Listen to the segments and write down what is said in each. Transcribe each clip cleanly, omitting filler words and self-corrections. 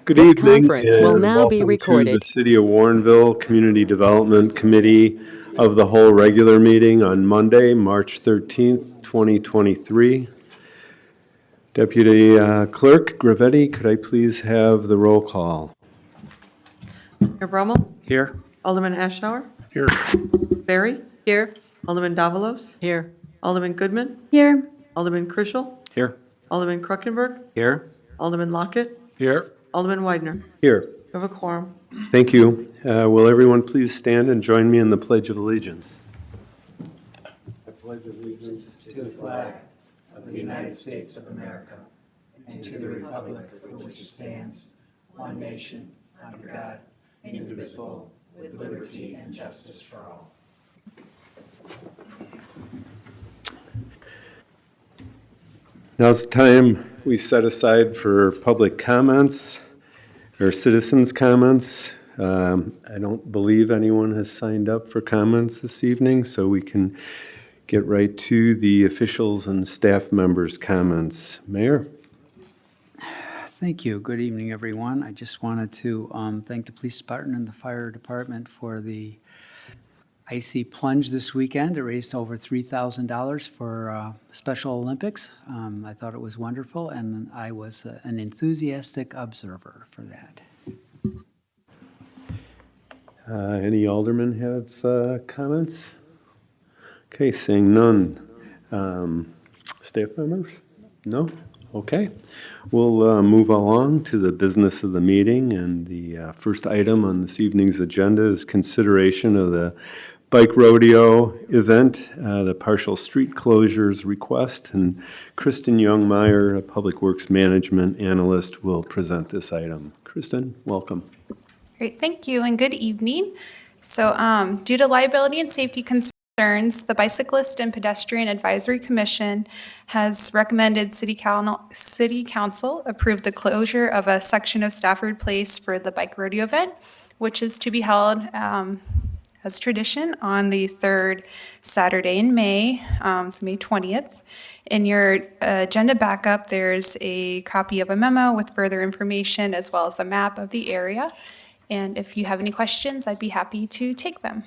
Good This evening conference will and now be welcome to the recorded. City of Warrenville Community Development Committee of the Whole regular meeting on Monday, March 13th, 2023. Deputy Clerk Gravetti, could I please have the roll call? Mayor Brummel? Here. Alderman Ashour? Here. Barry? Here. Alderman Davalos? Here. Alderman Goodman? Here. Alderman Krischel? Here. Alderman Kruckenberg? Here. Alderman Lockett? Here. Alderman Widener? Here. You have a quorum. Thank you. Will everyone please stand and join me in the Pledge of Allegiance? I pledge allegiance to the flag of the United States of America and to the republic for which it stands, one nation, under God, indivisible, with liberty and justice for all. Now's the time we set aside for public comments or citizens' comments. I don't believe anyone has signed up for comments this evening, so we can get right to the officials and staff members' comments. Mayor? Thank you. Good evening, everyone. I just wanted to thank the police department and the fire department for the icy plunge this weekend. It raised over $3,000 for Special Olympics. I thought it was wonderful, and I was an enthusiastic observer for that. Any aldermen have comments? Okay, seeing none. Staff members? No? Okay. We'll move along to the business of the meeting, and the first item on this evening's agenda is consideration of the bike rodeo event, the partial street closures request, and Kristen Youngmeyer, a Public Works Management Analyst, will present this item. Kristen, welcome. Great, thank you, and good evening. So due to liability and safety concerns, the Bicyclist and Pedestrian Advisory Commission has recommended City Council approve the closure of a section of Stafford Place for the bike rodeo event, which is to be held as tradition on the third Saturday in May, so May 20th. In your agenda backup, there's a copy of a memo with further information as well as a map of the area. And if you have any questions, I'd be happy to take them.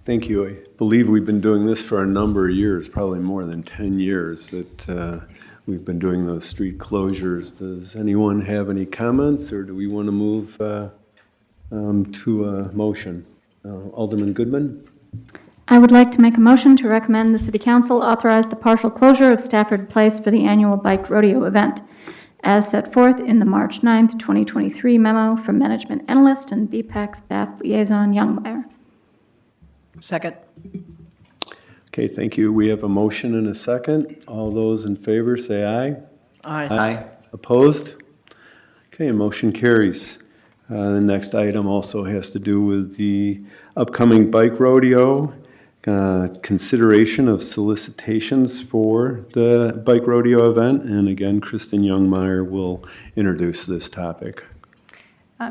Thank you. I believe we've been doing this for a number of years, probably more than 10 years, that we've been doing those street closures. Does anyone have any comments, or do we want to move to a motion? Alderman Goodman? I would like to make a motion to recommend the City Council authorize the partial closure of Stafford Place for the annual bike rodeo event, as set forth in the March 9th, 2023 memo from Management Analyst and BPAC Staff Liaison Youngmeyer. Second. Okay, thank you. We have a motion and a second. All those in favor say aye. Aye. Opposed? Okay, motion carries. The next item also has to do with the upcoming bike rodeo, consideration of solicitations for the bike rodeo event. And again, Kristen Youngmeyer will introduce this topic.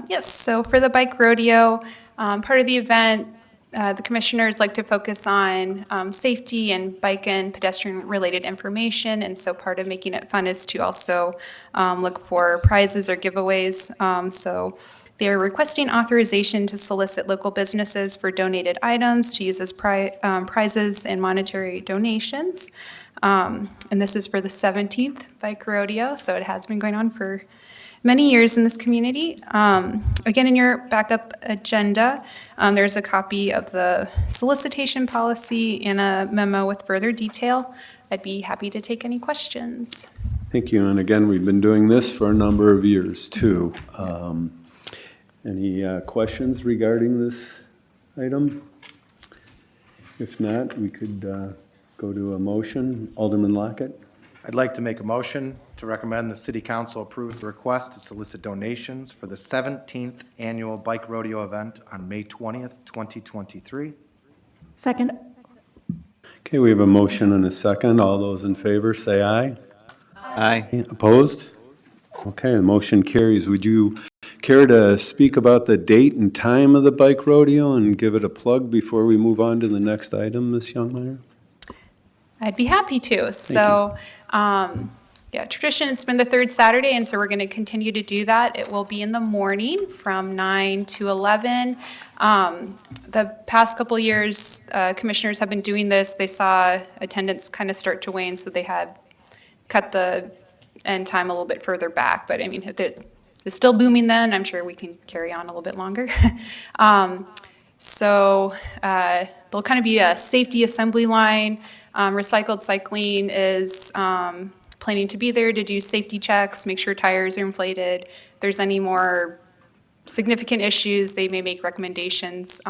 Yes, so for the bike rodeo, part of the event, the commissioners like to focus on safety and bike and pedestrian related information. And so part of making it fun is to also look for prizes or giveaways. So they're requesting authorization to solicit local businesses for donated items to use as prizes and monetary donations. And this is for the 17th bike rodeo, so it has been going on for many years in this community. Again, in your backup agenda, there's a copy of the solicitation policy and a memo with further detail. I'd be happy to take any questions. Thank you. And again, we've been doing this for a number of years too. Any questions regarding this item? If not, we could go to a motion. Alderman Lockett? I'd like to make a motion to recommend the City Council approve the request to solicit donations for the 17th Annual Bike Rodeo event on May 20th, 2023. Second. Okay, we have a motion and a second. All those in favor say aye. Aye. Opposed? Okay, the motion carries. Would you care to speak about the date and time of the bike rodeo and give it a plug before we move on to the next item, Ms. Youngmeyer? I'd be happy to. So tradition. It's been the third Saturday, and so we're going to continue to do that. It will be in the morning from 9 to 11. The past couple years, commissioners have been doing this. They saw attendance kind of start to wane, so they had cut the end time a little bit further back. But I mean, it's still booming then. I'm sure we can carry on a little bit longer. So there'll kind of be a safety assembly line. Recycled Cycling is planning to be there to do safety checks, make sure tires are inflated. If there's any more significant issues, they may make recommendations.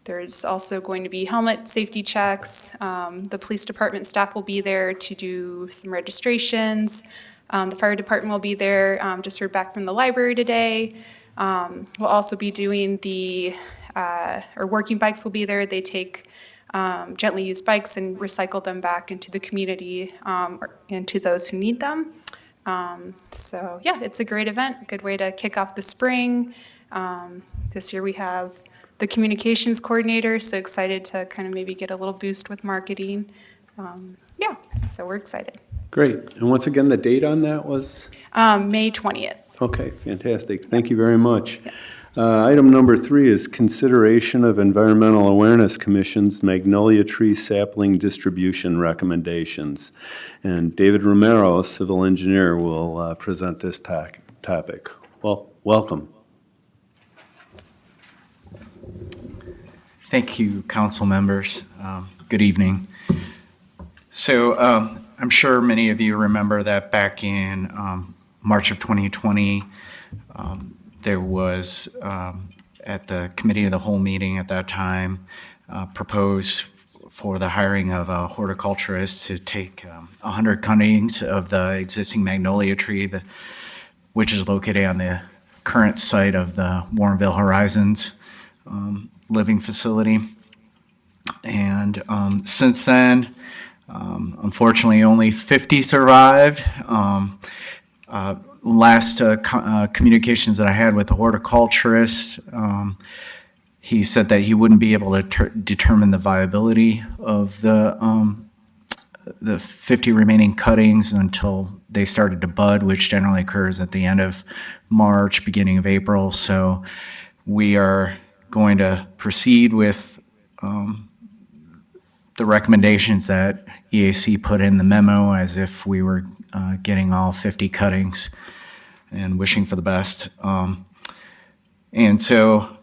There's also going to be helmet safety checks. The police department staff will be there to do some registrations. The fire department will be there. Just heard back from the library today. We'll also be doing or working bikes will be there. They take gently used bikes and recycle them back into the community, or into those who need them. So yeah, it's a great event, a good way to kick off the spring. This year we have the communications coordinator, so excited to kind of maybe get a little boost with marketing. Yeah, so we're excited. Great. And once again, the date on that was? May 20th. Okay, fantastic. Thank you very much. Item number 3 is consideration of Environmental Awareness Commission's Magnolia Tree Sapling Distribution Recommendations. And David Romero, civil engineer, will present this topic. Well, welcome. Thank you, council members. Good evening. So I'm sure many of you remember that back in March of 2020, there was, at the committee of the whole meeting at that time, proposed for the hiring of a horticulturist to take 100 cuttings of the existing magnolia tree, which is located on the current site of the Warrenville Horizons living facility. And since then, unfortunately, only 50 survived. Last communications that I had with the horticulturist, he said that he wouldn't be able to determine the viability of the 50 remaining cuttings until they started to bud, which generally occurs at the end of March, beginning of April. So we are going to proceed with the recommendations that EAC put in the memo as if we were getting all 50 cuttings and wishing for the best. And so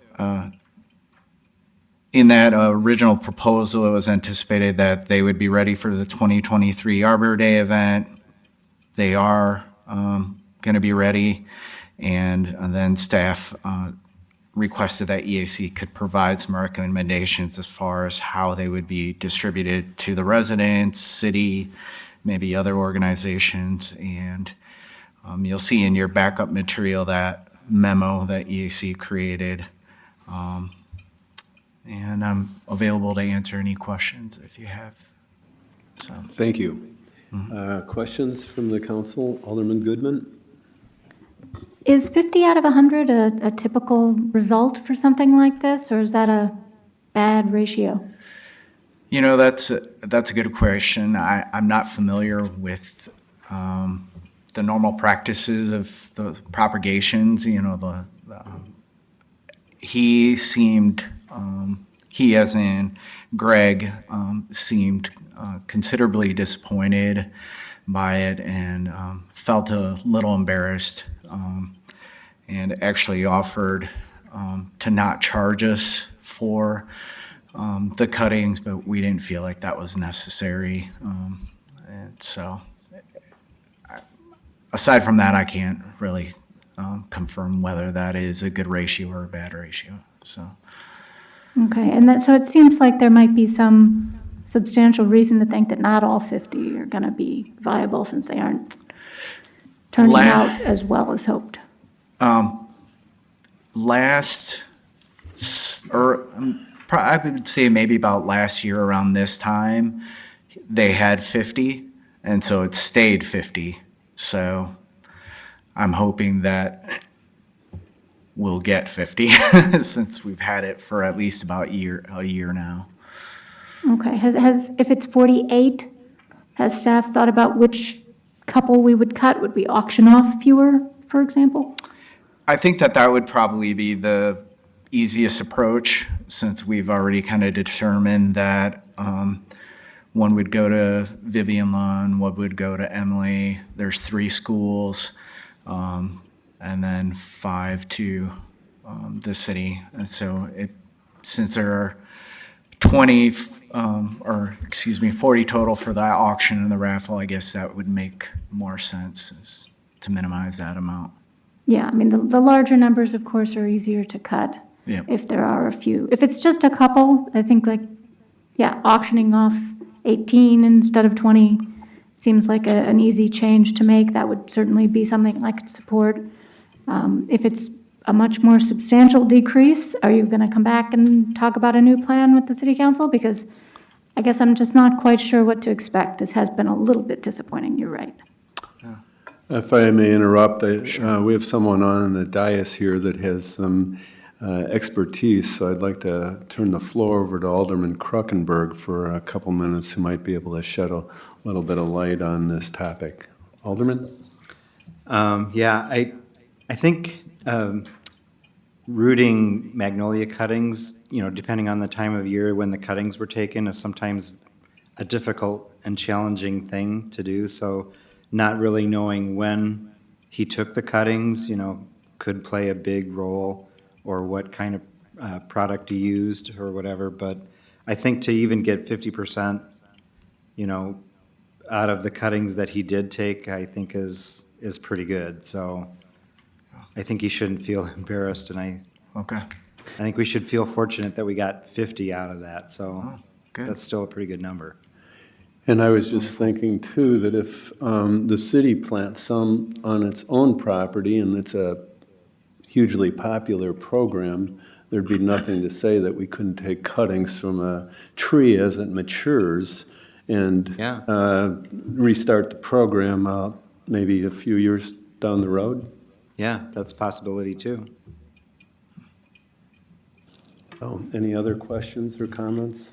in that original proposal, it was anticipated that they would be ready for the 2023 Arbor Day event. They are going to be ready, and then staff requested that EAC could provide some recommendations as far as how they would be distributed to the residents, city, maybe other organizations. And you'll see in your backup material that memo that EAC created. And I'm available to answer any questions if you have some. Thank you. Questions from the council? Alderman Goodman? Is 50 out of 100 a typical result for something like this, or is that a bad ratio? You know, that's a good question. I'm not familiar with the normal practices of the propagations. You know, he seemed, he as in Greg, seemed considerably disappointed by it and felt a little embarrassed, and actually offered to not charge us for the cuttings, but we didn't feel like that was necessary. And so aside from that, I can't really confirm whether that is a good ratio or a bad ratio. So. Okay, and so it seems like there might be some substantial reason to think that not all 50 are going to be viable since they aren't turning out as well as hoped. I would say maybe about last year around this time, they had 50, and so it stayed 50. So I'm hoping that we'll get 50 since we've had it for at least about a year now. Okay, if it's 48, has staff thought about which couple we would cut? Would we auction off fewer, for example? I think that that would probably be the easiest approach, since we've already kind of determined that one would go to Vivian Lund, one would go to Emily. There's 3 schools, and then 5 to the city. And so since there are 40 total for the auction and the raffle, I guess that would make more sense, is to minimize that amount. Yeah, I mean, the larger numbers, of course, are easier to cut. Yeah. If there are a few. If it's just a couple, I think auctioning off 18 instead of 20 seems like an easy change to make. That would certainly be something I could support. If it's a much more substantial decrease, are you going to come back and talk about a new plan with the city council? Because I guess I'm just not quite sure what to expect. This has been a little bit disappointing, you're right. If I may interrupt, we have someone on the dais here that has some expertise, so I'd like to turn the floor over to Alderman Kruckenberg for a couple minutes, who might be able to shed a little bit of light on this topic. Alderman? I think rooting magnolia cuttings, depending on the time of year when the cuttings were taken, is sometimes a difficult and challenging thing to do. So not really knowing when he took the cuttings, could play a big role, or what kind of product he used or whatever. But I think to even get 50%, out of the cuttings that he did take, I think is pretty good. So I think he shouldn't feel embarrassed, and I think we should feel fortunate that we got 50 out of that. So that's still a pretty good number. And I was just thinking, too, that if the city plants some on its own property, and it's a hugely popular program, there'd be nothing to say that we couldn't take cuttings from a tree as it matures and restart the program maybe a few years down the road. Yeah, that's a possibility, too. Any other questions or comments?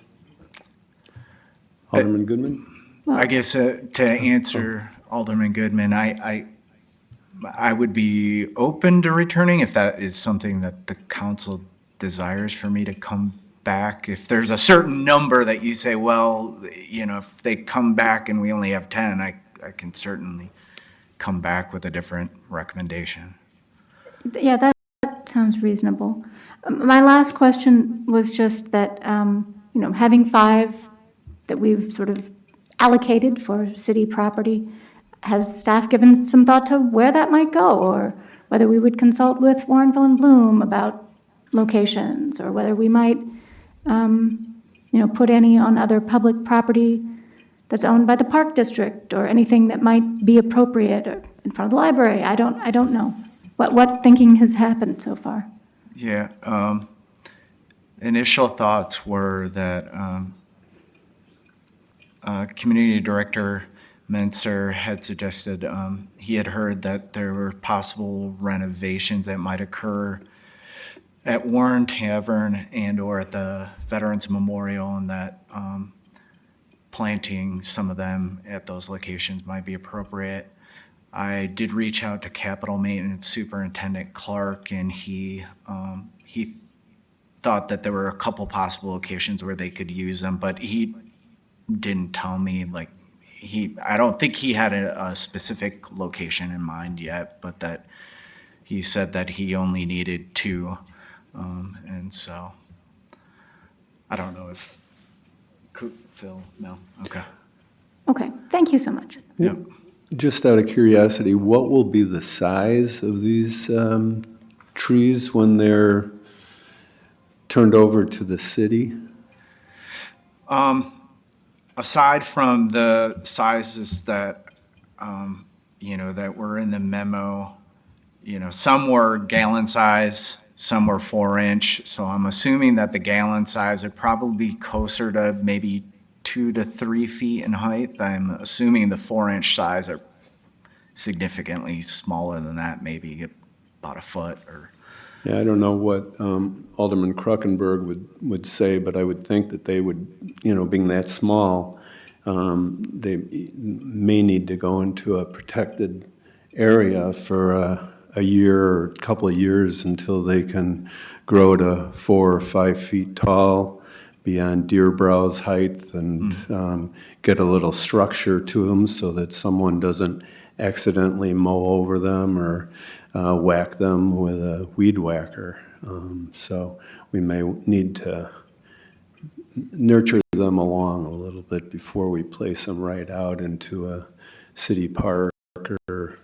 Alderman Goodman? I guess to answer Alderman Goodman, I would be open to returning if that is something that the council desires for me to come back. If there's a certain number that you say, well, if they come back and we only have 10, I can certainly come back with a different recommendation. Yeah, that sounds reasonable. My last question was just that, having 5 that we've sort of allocated for city property, has staff given some thought to where that might go, or whether we would consult with Warrenville and Bloom about locations, or whether we might, put any on other public property that's owned by the Park District, or anything that might be appropriate, or in front of the library? I don't know. What thinking has happened so far? Yeah, initial thoughts were that Community Director Menser had suggested he had heard that there were possible renovations that might occur at Warren Tavern and/or at the Veterans Memorial, and that planting some of them at those locations might be appropriate. I did reach out to Capital Maintenance Superintendent Clark, and he thought that there were a couple possible locations where they could use them, but he didn't tell me, I don't think he had a specific location in mind yet, but that he said that he only needed 2. And so I don't know if Phil, no, okay. Okay, thank you so much. Yep. Just out of curiosity, what will be the size of these trees when they're turned over to the city? Aside from the sizes that, that were in the memo, some were gallon size, some were 4-inch. So I'm assuming that the gallon size would probably be closer to maybe 2 to 3 feet in height. I'm assuming the 4-inch size are significantly smaller than that, maybe about a foot or. Yeah, I don't know what Alderman Kruckenberg would say, but I would think that they would, being that small, they may need to go into a protected area for a year or a couple of years until they can grow to 4 or 5 feet tall beyond deer browse height and get a little structure to them so that someone doesn't accidentally mow over them or whack them with a weed whacker. So we may need to nurture them along a little bit before we place them right out into a city park or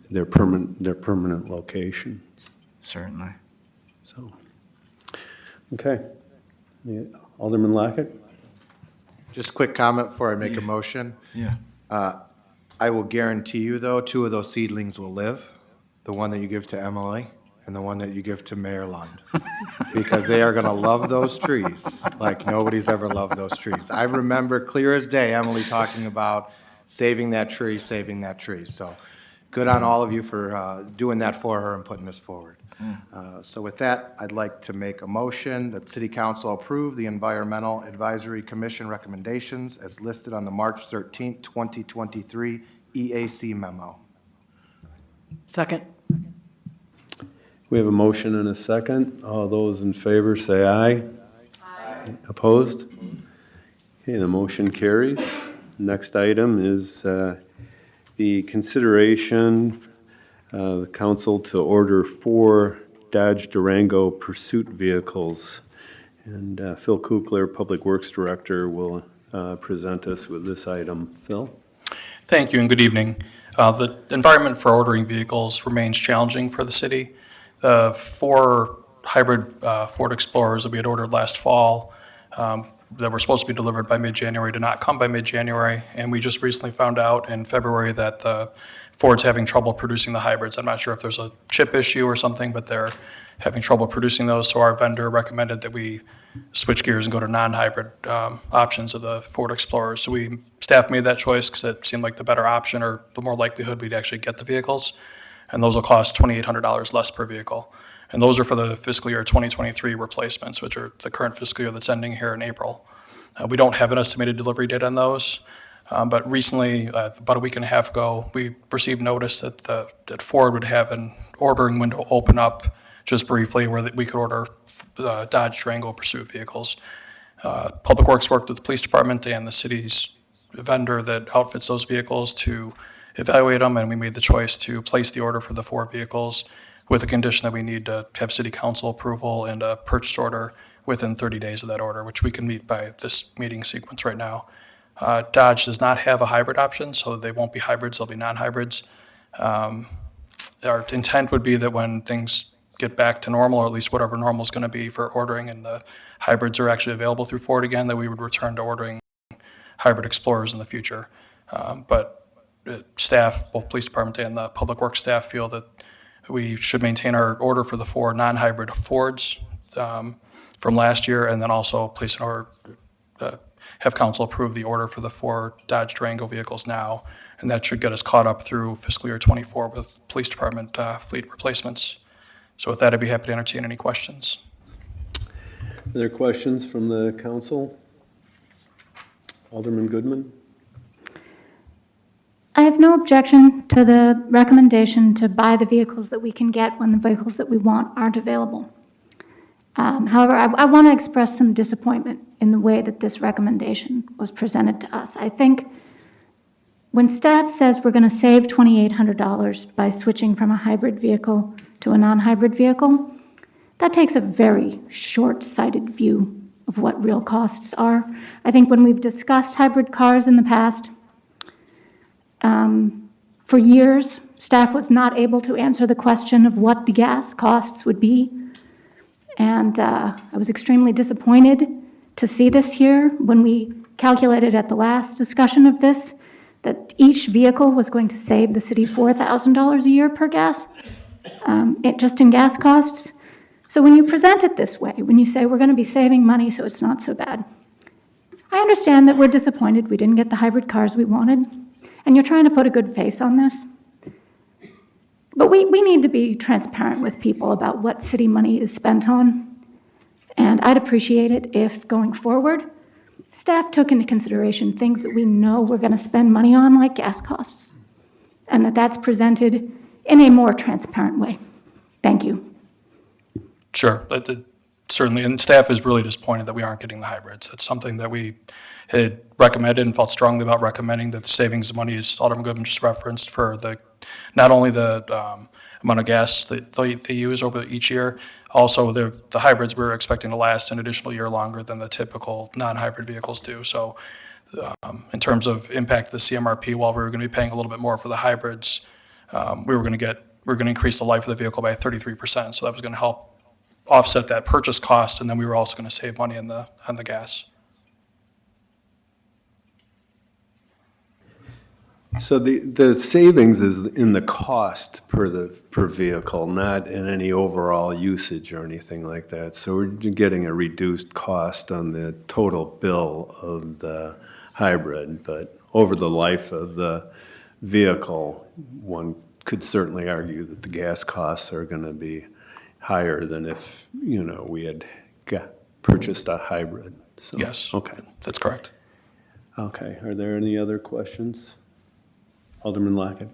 their permanent locations. Certainly. So, okay. Yeah, Alderman Lockett? Just a quick comment before I make a motion. Yeah. I will guarantee you, though, 2 of those seedlings will live, the one that you give to Emily and the one that you give to Mayor Lund, because they are going to love those trees like nobody's ever loved those trees. I remember clear as day Emily talking about saving that tree. So good on all of you for doing that for her and putting this forward. So with that, I'd like to make a motion that City Council approve the Environmental Advisory Commission recommendations as listed on the March 13th, 2023 EAC memo. Second. We have a motion and a second. All those in favor say aye. Aye. Opposed? Okay, the motion carries. Next item is the consideration the council to order 4 Dodge Durango pursuit vehicles. And Phil Kukler, Public Works Director, will present us with this item. Phil? Thank you and good evening. The environment for ordering vehicles remains challenging for the city. The 4 hybrid Ford Explorers that we had ordered last fall that were supposed to be delivered by mid-January did not come by mid-January, and we just recently found out in February that the Ford's having trouble producing the hybrids. I'm not sure if there's a chip issue or something, but they're having trouble producing those, so our vendor recommended that we switch gears and go to non-hybrid options of the Ford Explorers. So staff made that choice because it seemed like the better option, or the more likelihood we'd actually get the vehicles, and those will cost $2,800 less per vehicle. And those are for the fiscal year 2023 replacements, which are the current fiscal year that's ending here in April. We don't have an estimated delivery date on those, but recently, about a week and a half ago, we received notice that Ford would have an ordering window open up just briefly where we could order Dodge Durango pursuit vehicles. Public Works worked with the police department and the city's vendor that outfits those vehicles to evaluate them, and we made the choice to place the order for the 4 vehicles with the condition that we need to have city council approval and a purchase order within 30 days of that order, which we can meet by this meeting sequence right now. Dodge does not have a hybrid option, so they won't be hybrids, they'll be non-hybrids. Our intent would be that when things get back to normal, or at least whatever normal is going to be for ordering, and the hybrids are actually available through Ford again, that we would return to ordering hybrid Explorers in the future. But staff, both police department and the public works staff, feel that we should maintain our order for the 4 non-hybrid Fords from last year, and then also place an order, have council approve the order for the 4 Dodge Durango vehicles now, and that should get us caught up through fiscal year 24 with police department fleet replacements. So with that, I'd be happy to entertain any questions. Are there questions from the council? Alderman Goodman? I have no objection to the recommendation to buy the vehicles that we can get when the vehicles that we want aren't available. However, I want to express some disappointment in the way that this recommendation was presented to us. I think when staff says we're going to save $2,800 by switching from a hybrid vehicle to a non-hybrid vehicle, that takes a very short-sighted view of what real costs are. I think when we've discussed hybrid cars in the past, for years, staff was not able to answer the question of what the gas costs would be. And I was extremely disappointed to see this here when we calculated at the last discussion of this that each vehicle was going to save the city $4,000 a year per gas, just in gas costs. So when you present it this way, when you say we're going to be saving money so it's not so bad, I understand that we're disappointed we didn't get the hybrid cars we wanted, and you're trying to put a good face on this. But we need to be transparent with people about what city money is spent on. And I'd appreciate it if, going forward, staff took into consideration things that we know we're going to spend money on, like gas costs, and that that's presented in a more transparent way. Thank you. Sure, certainly, and staff is really disappointed that we aren't getting the hybrids. That's something that we had recommended and felt strongly about recommending, that the savings of money, as Alderman Goodman just referenced, for not only the amount of gas that they use over each year, also the hybrids we're expecting to last an additional year longer than the typical non-hybrid vehicles do. So in terms of impact to the CMRP, while we were going to be paying a little bit more for the hybrids, we were going to increase the life of the vehicle by 33%. So that was going to help offset that purchase cost, and then we were also going to save money on the gas. So the savings is in the cost per vehicle, not in any overall usage or anything like that. So we're getting a reduced cost on the total bill of the hybrid, but over the life of the vehicle, one could certainly argue that the gas costs are going to be higher than if, we had purchased a hybrid. So, Yes. Okay. That's correct. Okay. Are there any other questions? Alderman Lockett.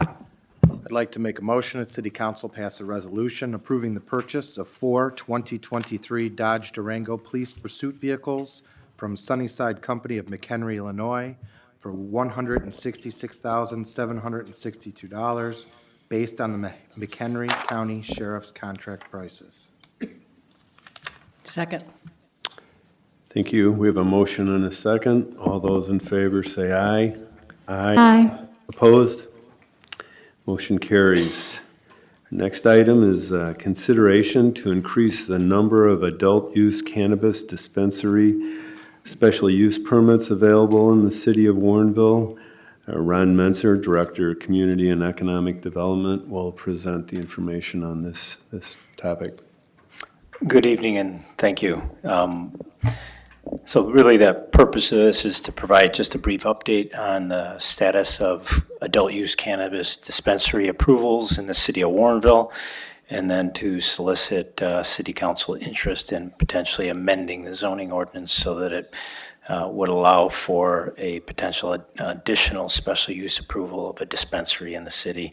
I'd like to make a motion that City Council pass a resolution approving the purchase of 4 2023 Dodge Durango Police Pursuit Vehicles from Sunnyside Company of McHenry, Illinois, for $166,762, based on the McHenry County Sheriff's contract prices. Second. Thank you. We have a motion and a second. All those in favor say aye. Aye. Opposed? Motion carries. Next item is consideration to increase the number of adult-use cannabis dispensary special use permits available in the city of Warrenville. Ron Menzer, Director of Community and Economic Development, will present the information on this topic. Good evening and thank you. So really the purpose of this is to provide just a brief update on the status of adult use cannabis dispensary approvals in the city of Warrenville, and then to solicit city council interest in potentially amending the zoning ordinance so that it would allow for a potential additional special use approval of a dispensary in the city.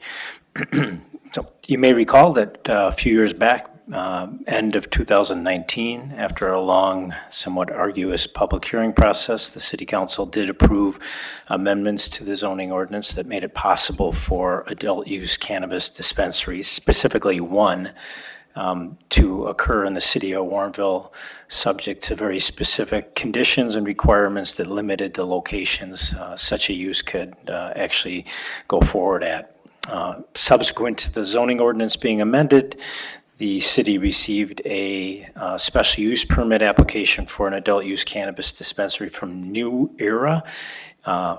So you may recall that a few years back, end of 2019, after a long, somewhat arduous public hearing process, the City Council did approve amendments to the zoning ordinance that made it possible for adult-use cannabis dispensaries, specifically one, to occur in the city of Warrenville, subject to very specific conditions and requirements that limited the locations such a use could actually go forward at. Subsequent to the zoning ordinance being amended, the city received a special use permit application for an adult use cannabis dispensary from New Era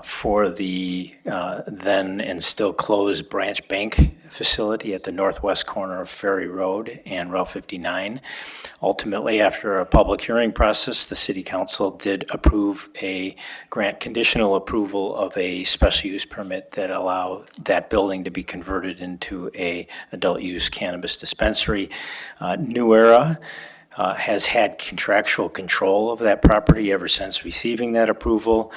for the then and still closed Branch Bank facility at the northwest corner of Ferry Road and Route 59. Ultimately, after a public hearing process, the City Council did approve grant conditional approval of a special use permit that allowed that building to be converted into a adult use cannabis dispensary. New Era has had contractual control of that property ever since receiving that approval.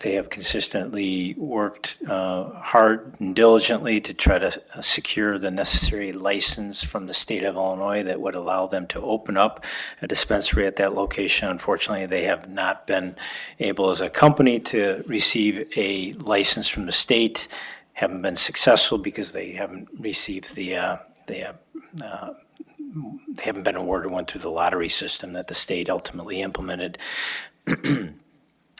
They have consistently worked hard and diligently to try to secure the necessary license from the state of Illinois that would allow them to open up a dispensary at that location. Unfortunately, they have not been able as a company to receive a license from the state, haven't been successful because they haven't received they haven't been awarded one through the lottery system that the state ultimately implemented.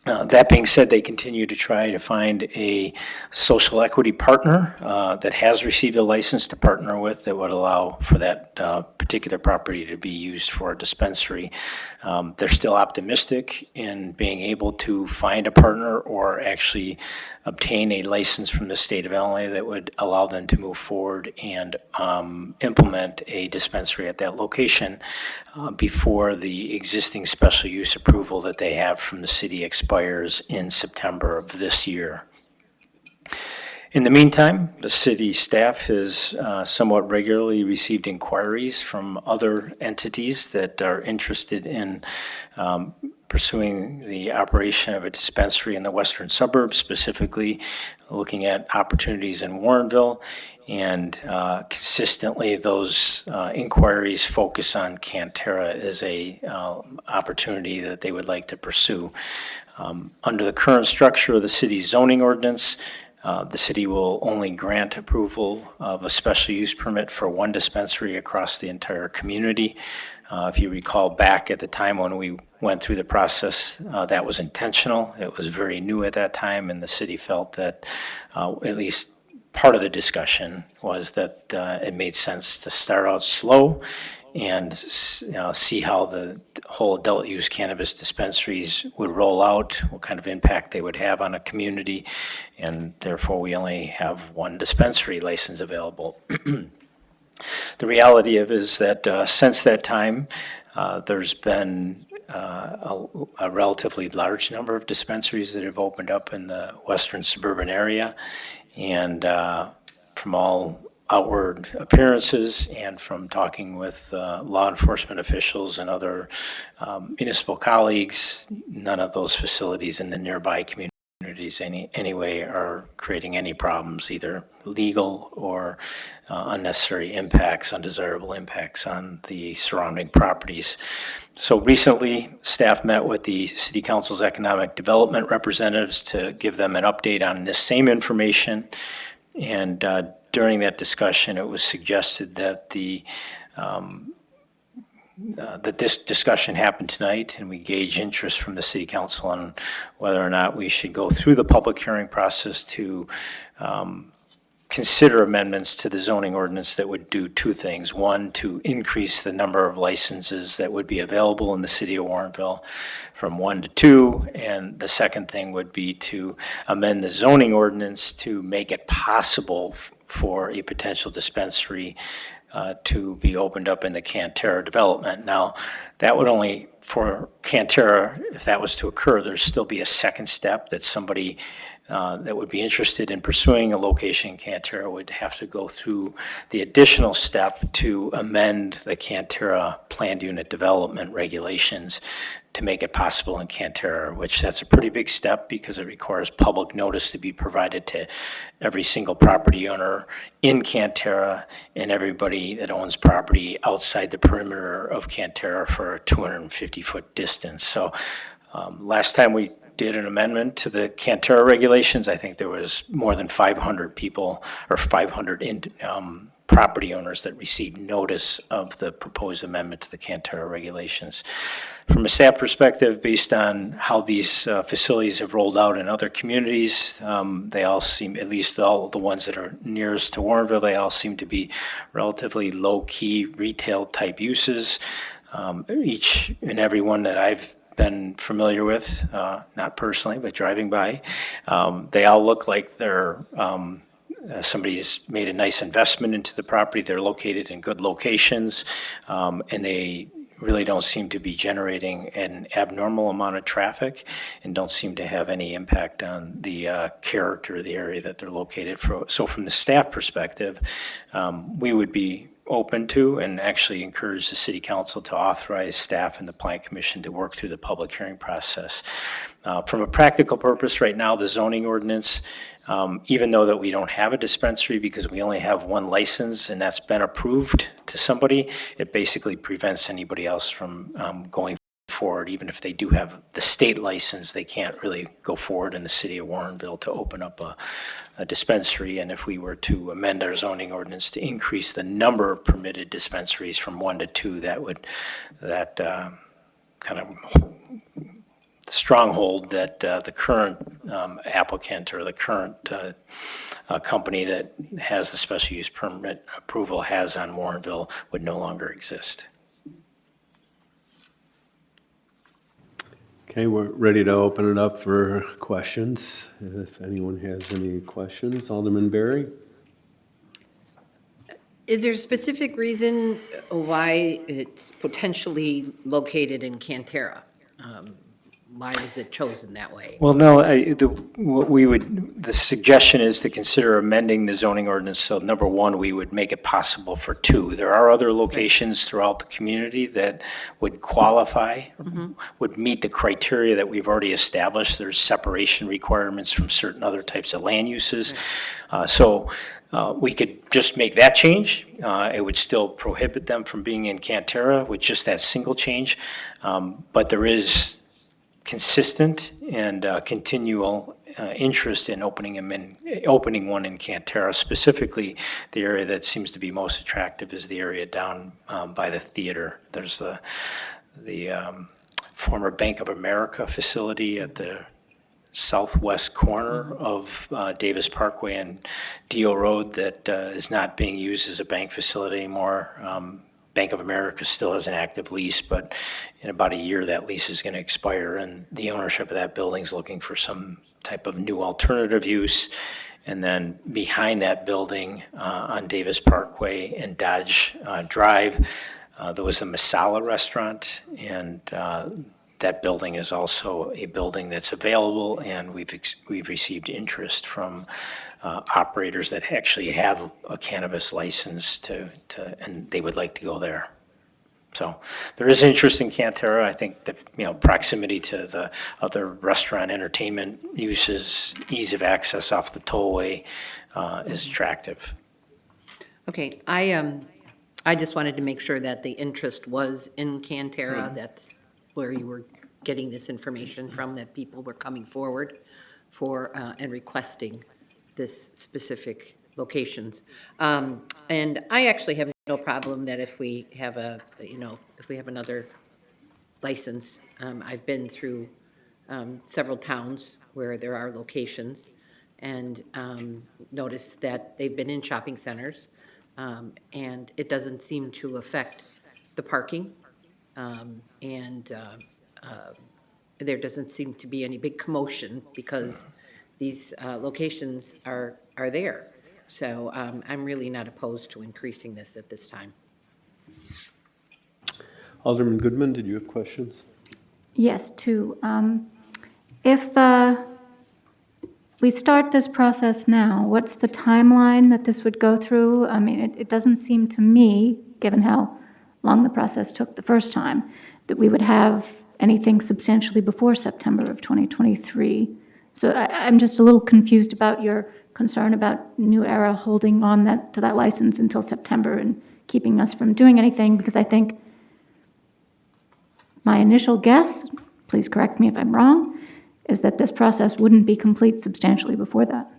That being said, they continue to try to find a social equity partner that has received a license to partner with that would allow for that particular property to be used for a dispensary. They're still optimistic in being able to find a partner or actually obtain a license from the state of Illinois that would allow them to move forward and implement a dispensary at that location before the existing special use approval that they have from the city expires in September of this year. In the meantime, the city staff has somewhat regularly received inquiries from other entities that are interested in pursuing the operation of a dispensary in the western suburbs, specifically looking at opportunities in Warrenville. And consistently, those inquiries focus on Cantera as a opportunity that they would like to pursue. Under the current structure of the city's zoning ordinance, the city will only grant approval of a special use permit for one dispensary across the entire community. If you recall back at the time when we went through the process, that was intentional. It was very new at that time, and the city felt that at least part of the discussion was that it made sense to start out slow and see how the whole adult use cannabis dispensaries would roll out, what kind of impact they would have on a community, and therefore we only have one dispensary license available. The reality of it is that since that time, there's been a relatively large number of dispensaries that have opened up in the western suburban area, and from all outward appearances and from talking with law enforcement officials and other municipal colleagues, none of those facilities in the nearby communities anyway are creating any problems, either legal or unnecessary impacts, undesirable impacts on the surrounding properties. So recently, staff met with the City Council's economic development representatives to give them an update on this same information. And during that discussion, it was suggested that that this discussion happen tonight, and we gauge interest from the City Council on whether or not we should go through the public hearing process to consider amendments to the zoning ordinance that would do two things. One, to increase the number of licenses that would be available in the city of Warrenville from 1 to 2. And the second thing would be to amend the zoning ordinance to make it possible for a potential dispensary to be opened up in the Cantera development. Now, that would only, for Cantera, if that was to occur, there'd still be a second step that somebody that would be interested in pursuing a location in Cantera would have to go through the additional step to amend the Cantera planned unit development regulations to make it possible in Cantera, which that's a pretty big step because it requires public notice to be provided to every single property owner in Cantera and everybody that owns property outside the perimeter of Cantera for a 250-foot distance. So last time we did an amendment to the Cantera regulations, I think there was more than 500 people or 500 property owners that received notice of the proposed amendment to the Cantera regulations. From a staff perspective, based on how these facilities have rolled out in other communities, they all seem, at least all the ones that are nearest to Warrenville, they all seem to be relatively low-key retail-type uses. Each and every one that I've been familiar with, not personally, but driving by, they all look like they're somebody's made a nice investment into the property. They're located in good locations, and they really don't seem to be generating an abnormal amount of traffic and don't seem to have any impact on the character of the area that they're located for. So from the staff perspective, we would be open to and actually encourage the City Council to authorize staff and the Plan Commission to work through the public hearing process. From a practical purpose, right now, the zoning ordinance, even though that we don't have a dispensary because we only have one license and that's been approved to somebody, it basically prevents anybody else from going forward. Even if they do have the state license, they can't really go forward in the city of Warrenville to open up a dispensary. And if we were to amend our zoning ordinance to increase the number of permitted dispensaries from 1 to 2, that kind of stronghold that the current applicant or the current company that has the special use permit approval has on Warrenville would no longer exist. Okay, we're ready to open it up for questions. If anyone has any questions, Alderman Berry? Is there a specific reason why it's potentially located in Cantera? why was it chosen that way? Well, no, the suggestion is to consider amending the zoning ordinance. So number one, we would make it possible for two. There are other locations throughout the community that would qualify, would meet the criteria that we've already established. There's separation requirements from certain other types of land uses. So we could just make that change. It would still prohibit them from being in Cantera with just that single change. But there is consistent and continual interest in opening one in Cantera. Specifically, the area that seems to be most attractive is the area down by the theater. There's the former Bank of America facility at the southwest corner of Davis Parkway and Dio Road that is not being used as a bank facility anymore. Bank of America still has an active lease, but in about a year, that lease is going to expire, and the ownership of that building is looking for some type of new alternative use. And then behind that building on Davis Parkway and Dodge Drive, there was a Masala restaurant, and that building is also a building that's available, and we've received interest from operators that actually have a cannabis license and they would like to go there. So there is interest in Cantera. I think that, proximity to the other restaurant entertainment uses, ease of access off the tollway is attractive. Okay, I just wanted to make sure that the interest was in Cantera. That's where you were getting this information from, that people were coming forward for and requesting this specific locations. And I actually have no problem that if we have another license. I've been through several towns where there are locations and noticed that they've been in shopping centers, and it doesn't seem to affect the parking. There doesn't seem to be any big commotion because these locations are there. So I'm really not opposed to increasing this at this time. Alderman Goodman, did you have questions? Yes, two. If we start this process now, what's the timeline that this would go through? I mean, it doesn't seem to me, given how long the process took the first time, that we would have anything substantially before September of 2023. So I'm just a little confused about your concern about New Era holding on to that license until September and keeping us from doing anything, because I think my initial guess, please correct me if I'm wrong, is that this process wouldn't be complete substantially before that.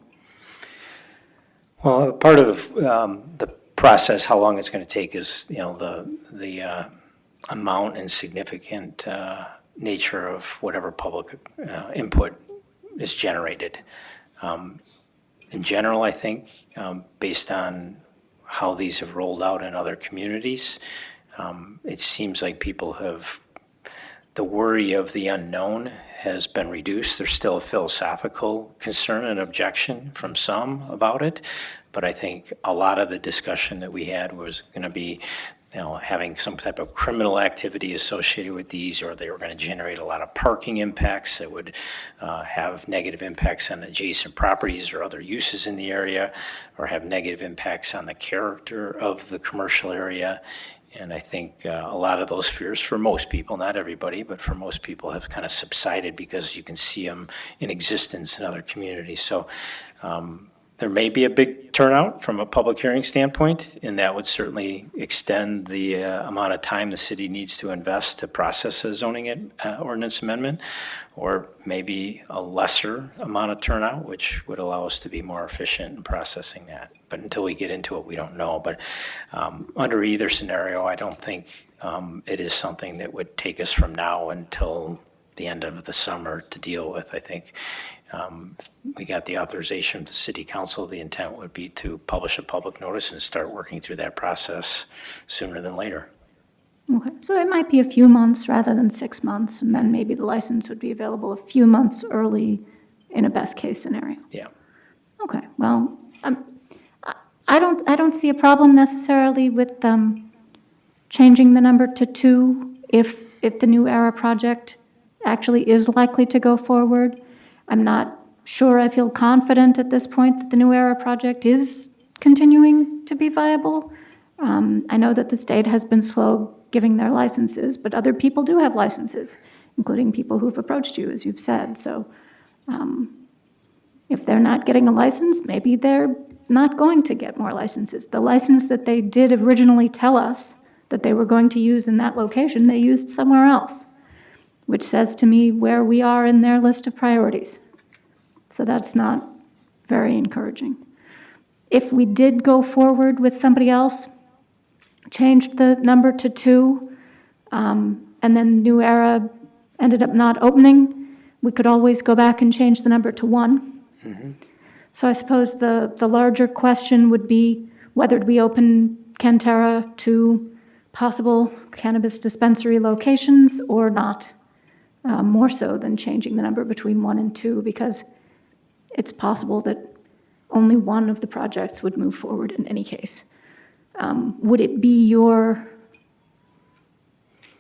Well, part of the process, how long it's going to take is, the amount and significant nature of whatever public input is generated. In general, I think, based on how these have rolled out in other communities, it seems like the worry of the unknown has been reduced. There's still a philosophical concern and objection from some about it, but I think a lot of the discussion that we had was going to be, having some type of criminal activity associated with these, or they were going to generate a lot of parking impacts that would have negative impacts on adjacent properties or other uses in the area, or have negative impacts on the character of the commercial area. And I think a lot of those fears for most people, not everybody, but for most people have kind of subsided because you can see them in existence in other communities. So there may be a big turnout from a public hearing standpoint, and that would certainly extend the amount of time the city needs to invest to process a zoning ordinance amendment, or maybe a lesser amount of turnout, which would allow us to be more efficient in processing that. But until we get into it, we don't know. But under either scenario, I don't think it is something that would take us from now until the end of the summer to deal with. I think we got the authorization of the city council. The intent would be to publish a public notice and start working through that process sooner than later. Okay, so it might be a few months rather than 6 months, and then maybe the license would be available a few months early in a best-case scenario. Yeah. Okay, well, I don't see a problem necessarily with changing the number to 2 if the New Era project actually is likely to go forward. I'm not sure I feel confident at this point that the New Era project is continuing to be viable. I know that the state has been slow giving their licenses, but other people do have licenses, including people who've approached you, as you've said. So if they're not getting a license, maybe they're not going to get more licenses. The license that they did originally tell us that they were going to use in that location, they used somewhere else, which says to me where we are in their list of priorities. So that's not very encouraging. If we did go forward with somebody else, changed the number to 2, and then New Era ended up not opening, we could always go back and change the number to 1. So I suppose the larger question would be whether we open Cantera to possible cannabis dispensary locations or not, more so than changing the number between 1 and 2, because it's possible that only one of the projects would move forward in any case. Would it be your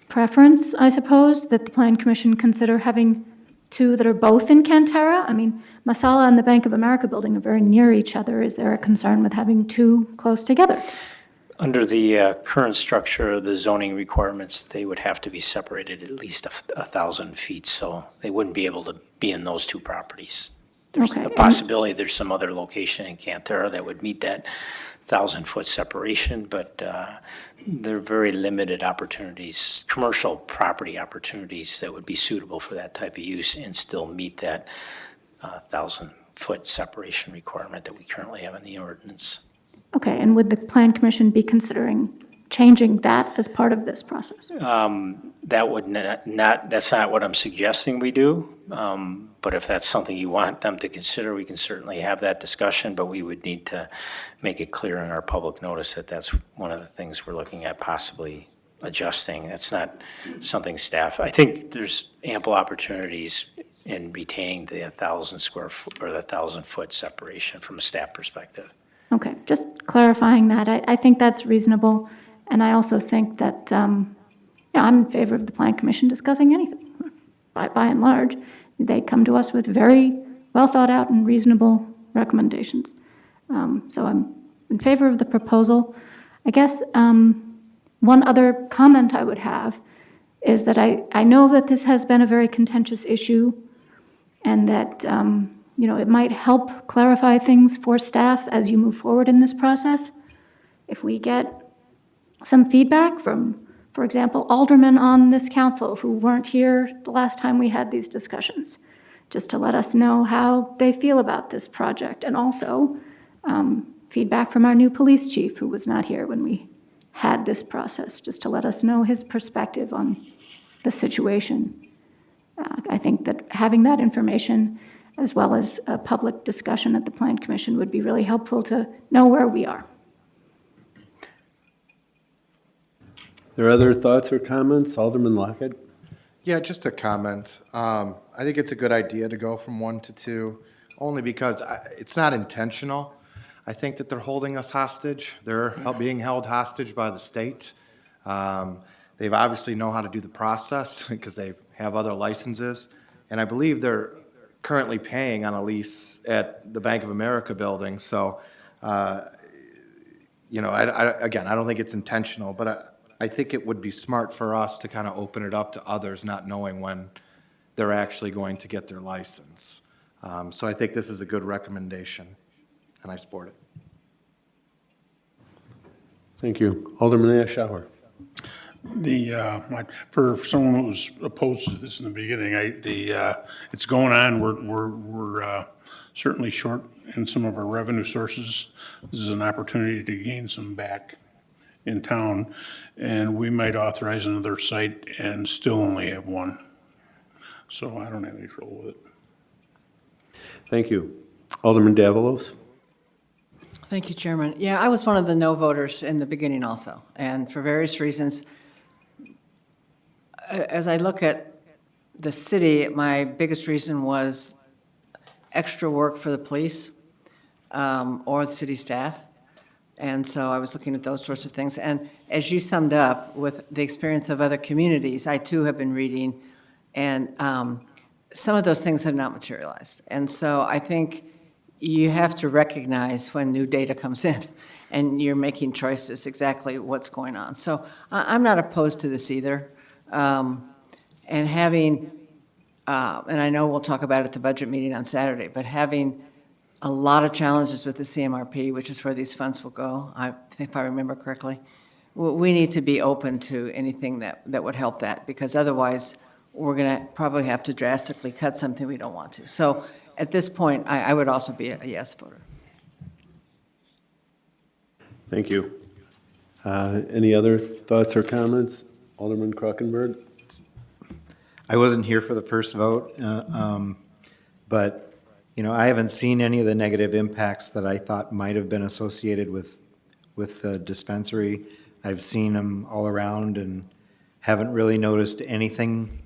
preference, I suppose, that the Plan Commission consider having 2 that are both in Cantera? I mean, Masala and the Bank of America building are very near each other. Is there a concern with having 2 close together? Under the current structure of the zoning requirements, they would have to be separated at least 1,000 feet, so they wouldn't be able to be in those 2 properties. There's Okay, a possibility there's some other location in Cantera that would meet that 1,000-foot separation, but there are very limited opportunities, commercial property opportunities that would be suitable for that type of use and still meet that 1,000-foot separation requirement that we currently have in the ordinance. Okay, and would the Plan Commission be considering changing that as part of this process? That would not, that's not what I'm suggesting we do. But if that's something you want them to consider, we can certainly have that discussion, but we would need to make it clear in our public notice that that's one of the things we're looking at possibly adjusting. That's not something staff, I think there's ample opportunities in retaining the 1,000 square foot or the 1,000-foot separation from a staff perspective. Okay, just clarifying that. I think that's reasonable, and I also think that, I'm in favor of the Plan Commission discussing anything. By and large, they come to us with very well thought out and reasonable recommendations. So I'm in favor of the proposal. I guess one other comment I would have is that I know that this has been a very contentious issue, and that it might help clarify things for staff as you move forward in this process. If we get some feedback from, for example, aldermen on this council who weren't here the last time we had these discussions, just to let us know how they feel about this project. And also feedback from our new police chief, who was not here when we had this process, just to let us know his perspective on the situation. I think that having that information, as well as a public discussion at the Plan Commission, would be really helpful to know where we are. There are other thoughts or comments? Alderman Lockett? Yeah, just a comment. I think it's a good idea to go from 1 to 2, only because it's not intentional. I think that they're holding us hostage. They're being held hostage by the state. They've obviously know how to do the process because they have other licenses. And I believe they're currently paying on a lease at the Bank of America building. So, again, I don't think it's intentional, but I think it would be smart for us to kind of open it up to others, not knowing when they're actually going to get their license. So I think this is a good recommendation, and I support it. Thank you. Alderman Ashour. For someone who was opposed to this in the beginning, it's going on. We're certainly short in some of our revenue sources. This is an opportunity to gain some back in town, and we might authorize another site and still only have 1. So I don't have any trouble with it. Thank you. Alderman Davalos? Thank you, Chairman. Yeah, I was one of the no voters in the beginning also, and for various reasons. As I look at the city, my biggest reason was extra work for the police or the city staff. And so I was looking at those sorts of things. And as you summed up with the experience of other communities, I too have been reading And some of those things have not materialized. And so I think you have to recognize when new data comes in and you're making choices exactly what's going on. So I'm not opposed to this either. And having, and I know we'll talk about it at the budget meeting on Saturday, but having a lot of challenges with the CMRP, which is where these funds will go, I think if I remember correctly, we need to be open to anything that would help that, because otherwise we're going to probably have to drastically cut something we don't want to. So at this point, I would also be a yes voter. Thank you. Any other thoughts or comments? Alderman Krokenberg? I wasn't here for the first vote, but, you know, I haven't seen any of the negative impacts that I thought might have been associated with the dispensary. I've seen them all around and haven't really noticed anything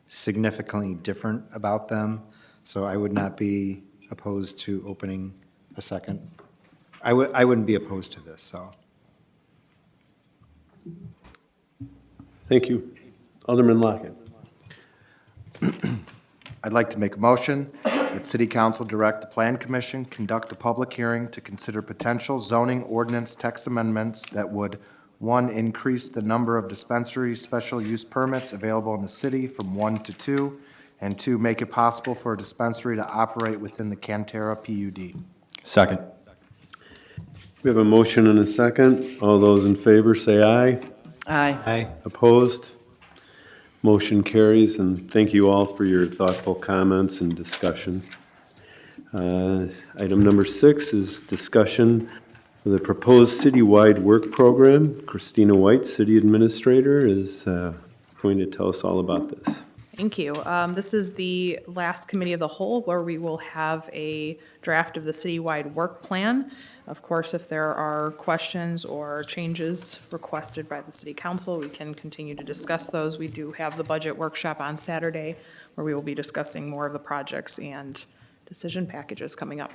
significantly different about them. So I would not be opposed to opening a second. I wouldn't be opposed to this, so. Thank you. Alderman Lockett. I'd like to make a motion that City Council direct the Plan Commission conduct a public hearing to consider potential zoning ordinance text amendments that would, 1, increase the number of dispensary special use permits available in the city from 1 to 2, and 2, make it possible for a dispensary to operate within the Cantera PUD. Second. We have a motion and a second. All those in favor say aye. Aye. Aye. Opposed? Motion carries, and thank you all for your thoughtful comments and discussion. Item number 6 is discussion of the proposed citywide work program. Christina White, City Administrator, is going to tell us all about this. Thank you. This is the last committee of the whole where we will have a draft of the citywide work plan. Of course, if there are questions or changes requested by the city council, we can continue to discuss those. We do have the budget workshop on Saturday where we will be discussing more of the projects and decision packages coming up.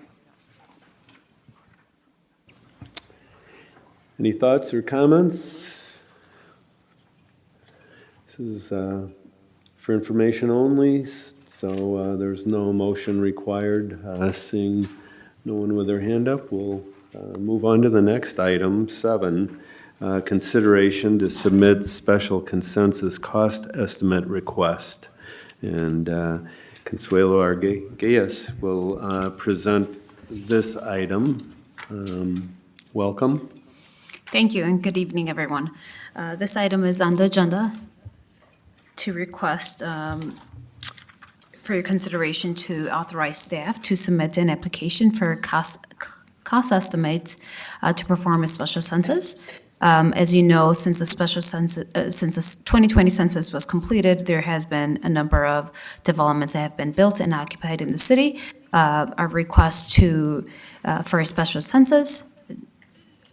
Any thoughts or comments? This is for information only, so there's no motion required. Seeing no one with their hand up, we'll move on to the next item, 7. Consideration to submit special consensus cost estimate request. And Consuelo Arguelles will present this item. Welcome. Thank you, and good evening, everyone. This item is on the agenda to request for your consideration to authorize staff to submit an application for cost estimates to perform a special census. As you know, since the special census, since the 2020 census was completed, there has been a number of developments that have been built and occupied in the city. Our request for a special census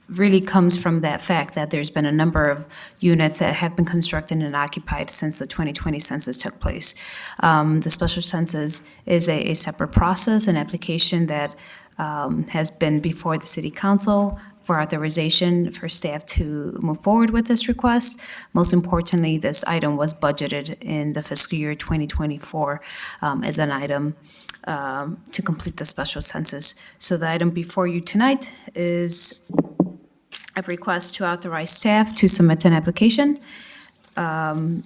really comes from that fact that there's been a number of units that have been constructed and occupied since the 2020 census took place. The special census is a separate process, an application that has been before the city council for authorization for staff to move forward with this request. Most importantly, this item was budgeted in the fiscal year 2024 as an item to complete the special census. So the item before you tonight is a request to authorize staff to submit an application. A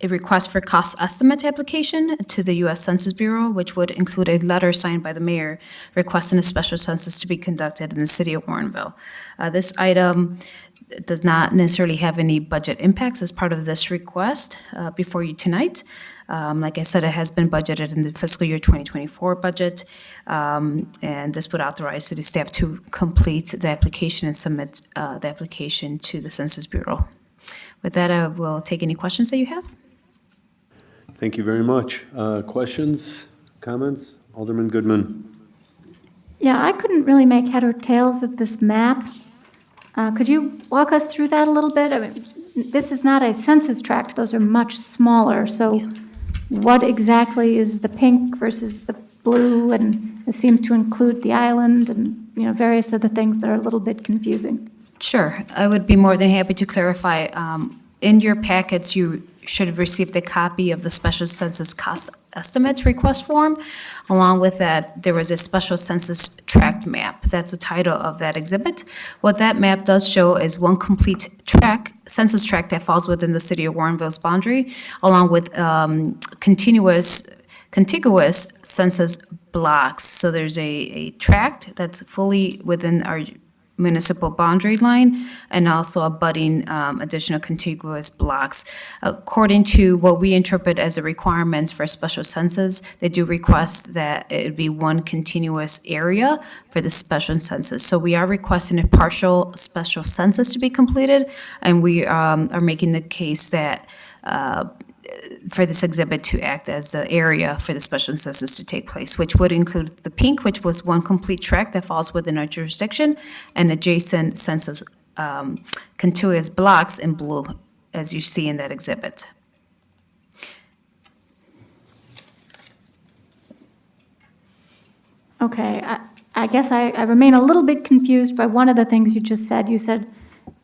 request for cost estimate application to the U.S. Census Bureau, which would include a letter signed by the mayor requesting a special census to be conducted in the city of Warrenville. This item does not necessarily have any budget impacts as part of this request before you tonight. Like I said, it has been budgeted in the fiscal year 2024 budget, and this would authorize city staff to complete the application and submit the application to the Census Bureau. With that, I will take any questions that you have. Thank you very much. Questions, comments? Alderman Goodman. Yeah, I couldn't really make head or tails of this map. Could you walk us through that a little bit? I mean, this is not a census tract. Those are much smaller. So what exactly is the pink versus the blue? And it seems to include the island and, you know, various other things that are a little bit confusing. Sure, I would be more than happy to clarify. In your packets, you should have received a copy of the special census cost estimates request form. Along with that, there was a special census tract map. That's the title of that exhibit. What that map does show is one complete census tract that falls within the city of Warrenville's boundary, along with contiguous census blocks. So there's a tract that's fully within our municipal boundary line, and also abutting additional contiguous blocks. According to what we interpret as the requirements for special census, they do request that it be one continuous area for the special census. So we are requesting a partial special census to be completed, and we are making the case that for this exhibit to act as the area for the special census to take place, which would include the pink, which was one complete tract that falls within our jurisdiction, and adjacent census contiguous blocks in blue, as you see in that exhibit. Okay, I guess I remain a little bit confused by one of the things you just said. You said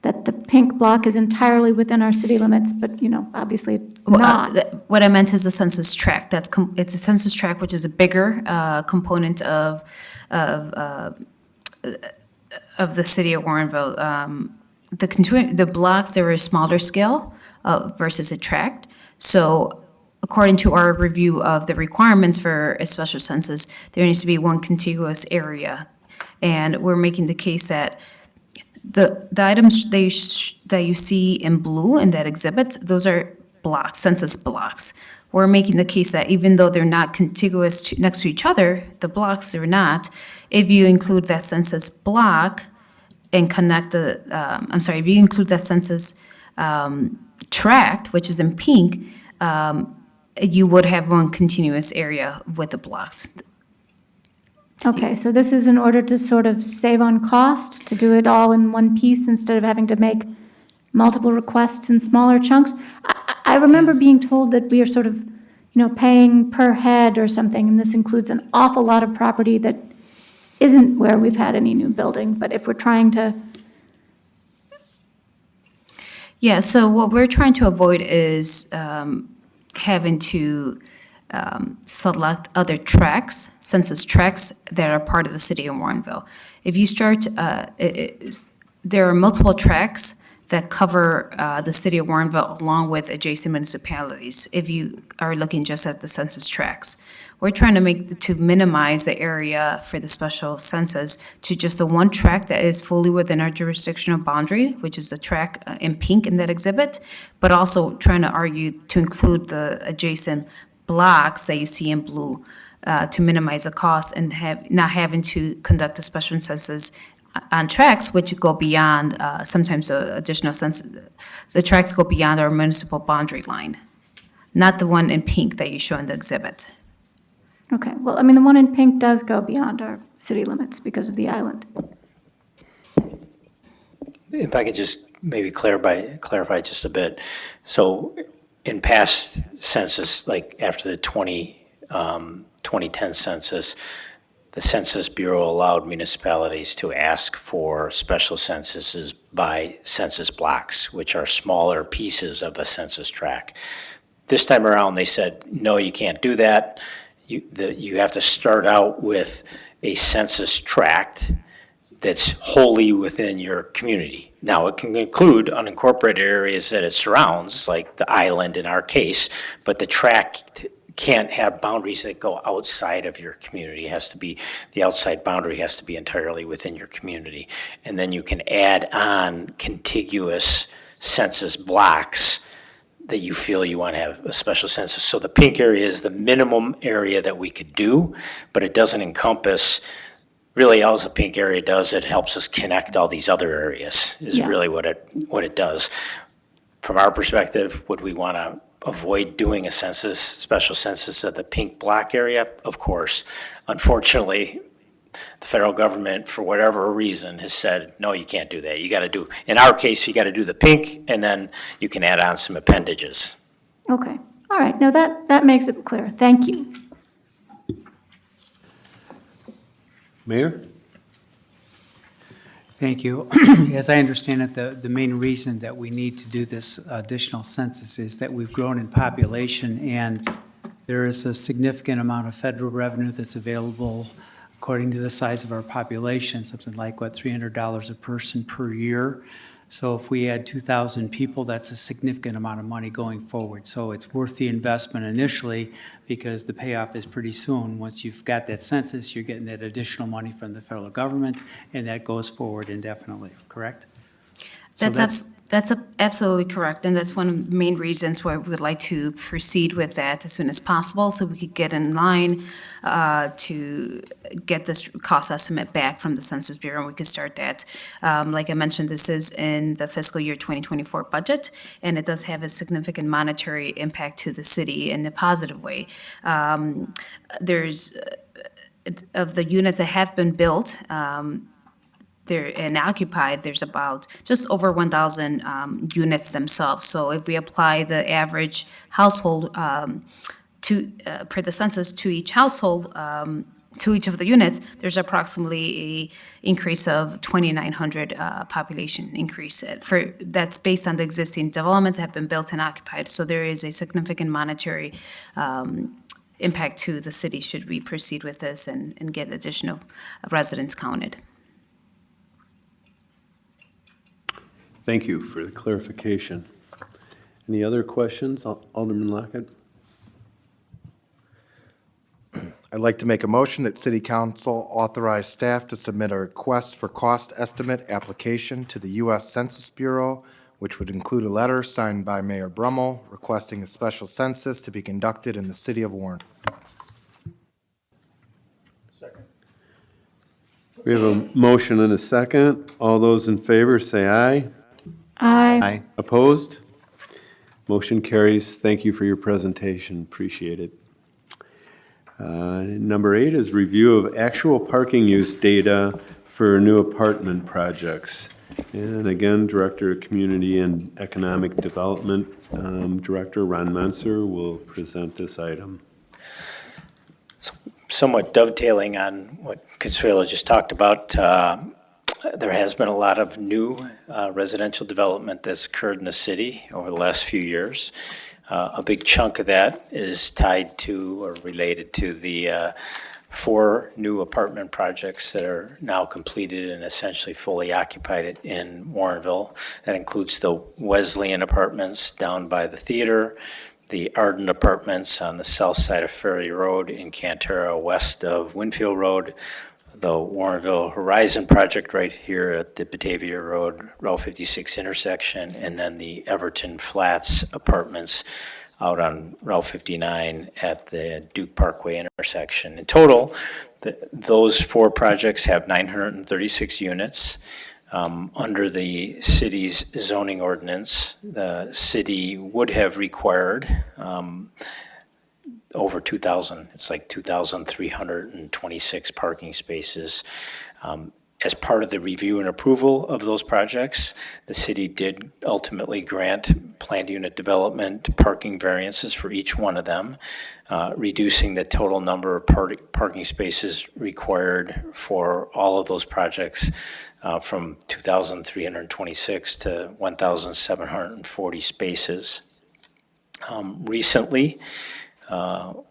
that the pink block is entirely within our city limits, but, obviously it's not. What I meant is the census tract. It's a census tract, which is a bigger component of the city of Warrenville. The blocks, they were a smaller scale versus a tract. So according to our review of the requirements for a special census, there needs to be one contiguous area. And we're making the case that the items that you see in blue in that exhibit, those are blocks, census blocks. We're making the case that even though they're not contiguous next to each other, the blocks are not, if you include that census block and connect if you include that census tract, which is in pink, you would have one continuous area with the blocks. Okay, so this is in order to sort of save on cost, to do it all in one piece instead of having to make multiple requests in smaller chunks? I remember being told that we are sort of, paying per head or something, and this includes an awful lot of property that isn't where we've had any new building, but if we're trying to... Yeah, so what we're trying to avoid is having to select other tracts, census tracts that are part of the city of Warrenville. If you start, there are multiple tracts that cover the city of Warrenville along with adjacent municipalities, if you are looking just at the census tracts. We're trying to minimize the area for the special census to just the one tract that is fully within our jurisdictional boundary, which is the tract in pink in that exhibit, but also trying to argue to include the adjacent blocks that you see in blue to minimize the cost and not having to conduct a special census on tracts which go beyond, sometimes the additional census, the tracts go beyond our municipal boundary line, not the one in pink that you show in the exhibit. Okay, well, the one in pink does go beyond our city limits because of the island. If I could just maybe clarify just a bit. So in past census, like after the 2010 census, the Census Bureau allowed municipalities to ask for special censuses by census blocks, which are smaller pieces of a census tract. This time around, they said, no, you can't do that. You have to start out with a census tract that's wholly within your community. Now, it can include unincorporated areas that it surrounds, like the island in our case, but the tract can't have boundaries that go outside of your community. The outside boundary has to be entirely within your community. And then you can add on contiguous census blocks that you feel you want to have a special census. So the pink area is the minimum area that we could do, but it doesn't encompass, really all the pink area does, it helps us connect all these other areas, is really what it does. From our perspective, would we want to avoid doing a special census of the pink block area? Of course. Unfortunately, the federal government, for whatever reason, has said, no, you can't do that. In our case, you got to do the pink, and then you can add on some appendages. Okay, all right, now that makes it clear. Thank you. Mayor? Thank you. As I understand it, the main reason that we need to do this additional census is that we've grown in population, and there is a significant amount of federal revenue that's available according to the size of our population, something like, $300 a person per year. So if we add 2,000 people, that's a significant amount of money going forward. So it's worth the investment initially because the payoff is pretty soon. Once you've got that census, you're getting that additional money from the federal government, and that goes forward indefinitely, correct? So That's absolutely correct, and that's one of the main reasons why we would like to proceed with that as soon as possible, so we could get in line to get this cost estimate back from the Census Bureau, and we can start that. Like I mentioned, this is in the fiscal year 2024 budget, and it does have a significant monetary impact to the city in a positive way. There's, of the units that have been built, and occupied, there's about just over 1,000 units themselves. So if we apply the average household per the census to each household, to each of the units, there's approximately a increase of 2,900 population increase. That's based on the existing developments that have been built and occupied. So there is a significant monetary impact to the city should we proceed with this and get additional residents counted. Thank you for the clarification. Any other questions? Alderman Lockett? I'd like to make a motion that City Council authorize staff to submit a request for cost estimate application to the U.S. Census Bureau, which would include a letter signed by Mayor Brummel requesting a special census to be conducted in the city of Warren. We have a motion and a second. All those in favor say aye. Aye. Opposed? Motion carries. Thank you for your presentation. Appreciate it. Number 8 is review of actual parking use data for new apartment projects. And again, Director of Community and Economic Development, Director Ron Menser will present this item. Somewhat dovetailing on what Consuelo just talked about, there has been a lot of new residential development that's occurred in the city over the last few years. A big chunk of that is tied to or related to the 4 new apartment projects that are now completed and essentially fully occupied in Warrenville. That includes the Wesleyan Apartments down by the theater, the Arden Apartments on the south side of Ferry Road in Cantera, west of Winfield Road, the Warrenville Horizon Project right here at the Batavia Road, Route 56 intersection, and then the Everton Flats Apartments out on Route 59 at the Duke Parkway intersection. In total, those 4 projects have 936 units. Under the city's zoning ordinance, the city would have required over 2,000. It's like 2,326 parking spaces. As part of the review and approval of those projects, the city did ultimately grant planned unit development parking variances for each one of them, reducing the total number of parking spaces required for all of those projects from 2,326 to 1,740 spaces. Recently,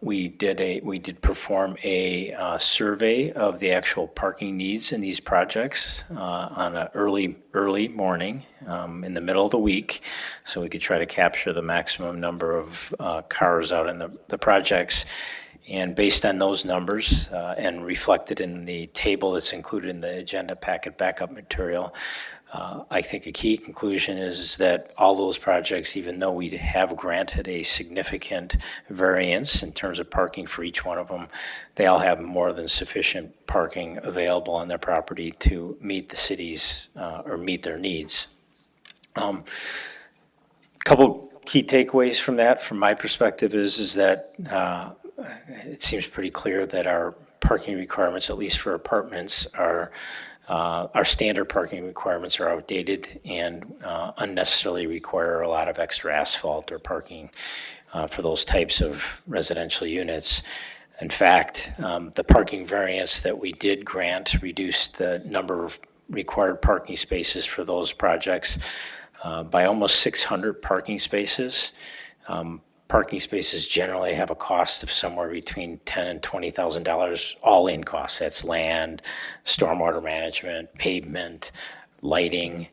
we did perform a survey of the actual parking needs in these projects on an early morning in the middle of the week, so we could try to capture the maximum number of cars out in the projects. And based on those numbers and reflected in the table that's included in the agenda packet backup material, I think a key conclusion is that all those projects, even though we have granted a significant variance in terms of parking for each one of them, they all have more than sufficient parking available on their property to meet the city's or meet their needs. Couple key takeaways from that, from my perspective, is that it seems pretty clear that our parking requirements, at least for apartments, are our standard parking requirements are outdated and unnecessarily require a lot of extra asphalt or parking for those types of residential units. In fact, the parking variance that we did grant reduced the number of required parking spaces for those projects by almost 600 parking spaces. Parking spaces generally have a cost of somewhere between $10,000 and $20,000 all-in costs. That's land, stormwater management, pavement, lighting,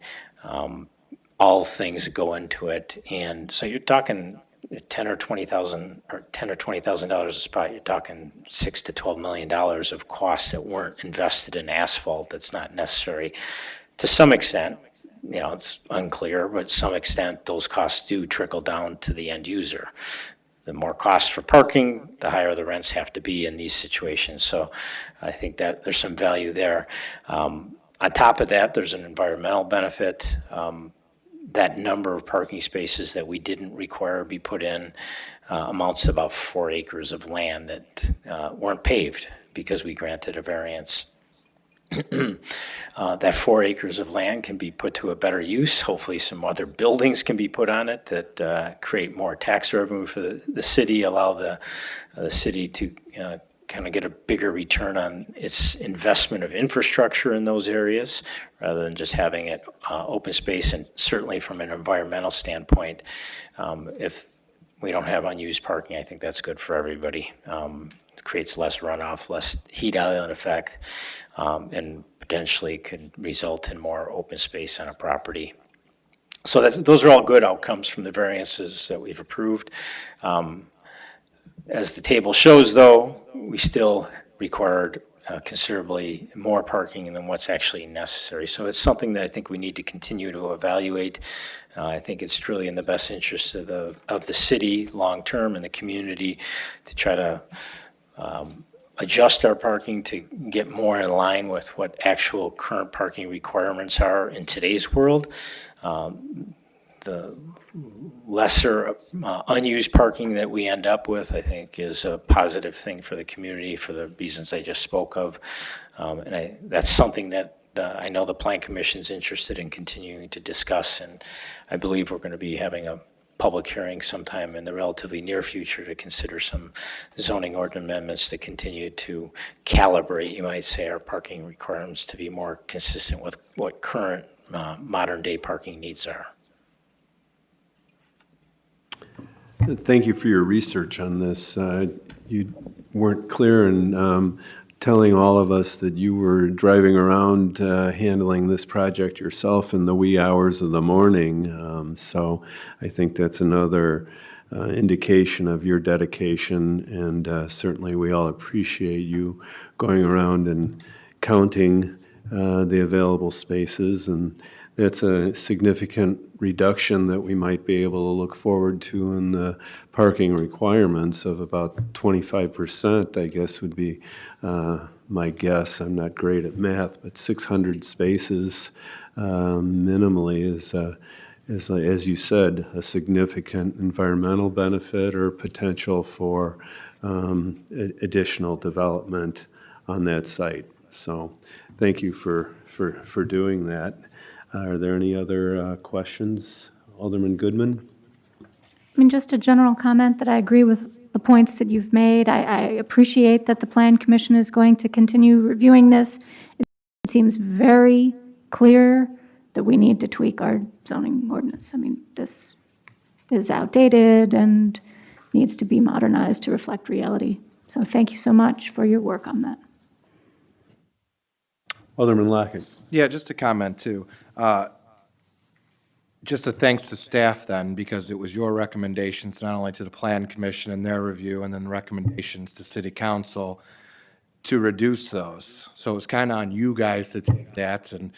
all things that go into it. And so you're talking $10,000 or $20,000 a spot. You're talking $6 to $12 million of costs that weren't invested in asphalt. That's not necessary. To some extent, you know, it's unclear, but to some extent, those costs do trickle down to the end user. The more cost for parking, the higher the rents have to be in these situations. So I think that there's some value there. On top of that, there's an environmental benefit. That number of parking spaces that we didn't require be put in amounts to about 4 acres of land that weren't paved because we granted a variance. That 4 acres of land can be put to a better use. Hopefully some other buildings can be put on it that create more tax revenue for the city, allow the city to kind of get a bigger return on its investment of infrastructure in those areas rather than just having it open space. And certainly from an environmental standpoint, if we don't have unused parking, I think that's good for everybody. It creates less runoff, less heat island effect, and potentially could result in more open space on a property. So those are all good outcomes from the variances that we've approved. As the table shows, though, we still required considerably more parking than what's actually necessary. So it's something that I think we need to continue to evaluate. I think it's truly in the best interest of the city long-term and the community to try to adjust our parking to get more in line with what actual current parking requirements are in today's world. The lesser unused parking that we end up with, I think, is a positive thing for the community for the reasons I just spoke of. And that's something that I know the Plan Commission's interested in continuing to discuss, and I believe we're going to be having a public hearing sometime in the relatively near future to consider some zoning ordinance amendments to continue to calibrate, you might say, our parking requirements to be more consistent with what current modern-day parking needs are. Thank you for your research on this. You weren't clear in telling all of us that you were driving around handling this project yourself in the wee hours of the morning. So I think that's another indication of your dedication, and certainly we all appreciate you going around and counting the available spaces, and that's a significant reduction that we might be able to look forward to in the parking requirements of about 25%, I guess would be my guess. I'm not great at math, but 600 spaces minimally is, as you said, a significant environmental benefit or potential for additional development on that site. So thank you for doing that. Are there any other questions? Alderman Goodman? I mean, just a general comment that I agree with the points that you've made. I appreciate that the Plan Commission is going to continue reviewing this. It seems very clear that we need to tweak our zoning ordinance. I mean, this is outdated and needs to be modernized to reflect reality. So thank you so much for your work on that. Alderman Lockett. Yeah, just a comment too. Just a thanks to staff then, because it was your recommendations, not only to the Plan Commission and their review, and then recommendations to City Council to reduce those. So it was kind of on you guys to take that and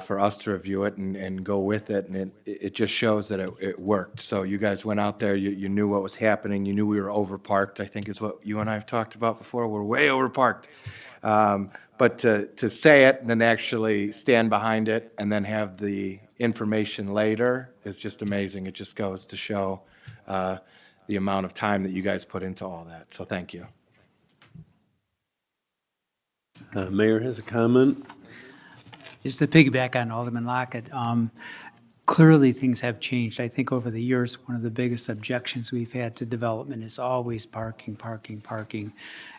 for us to review it and go with it. And it just shows that it worked. So you guys went out there, you knew what was happening. You knew we were overparked, I think is what you and I have talked about before. We're way overparked. But to say it and then actually stand behind it and then have the information later is just amazing. It just goes to show the amount of time that you guys put into all that. So thank you. Mayor has a comment. Just to piggyback on Alderman Lockett, clearly things have changed. I think over the years, one of the biggest objections we've had to development is always parking, parking, parking.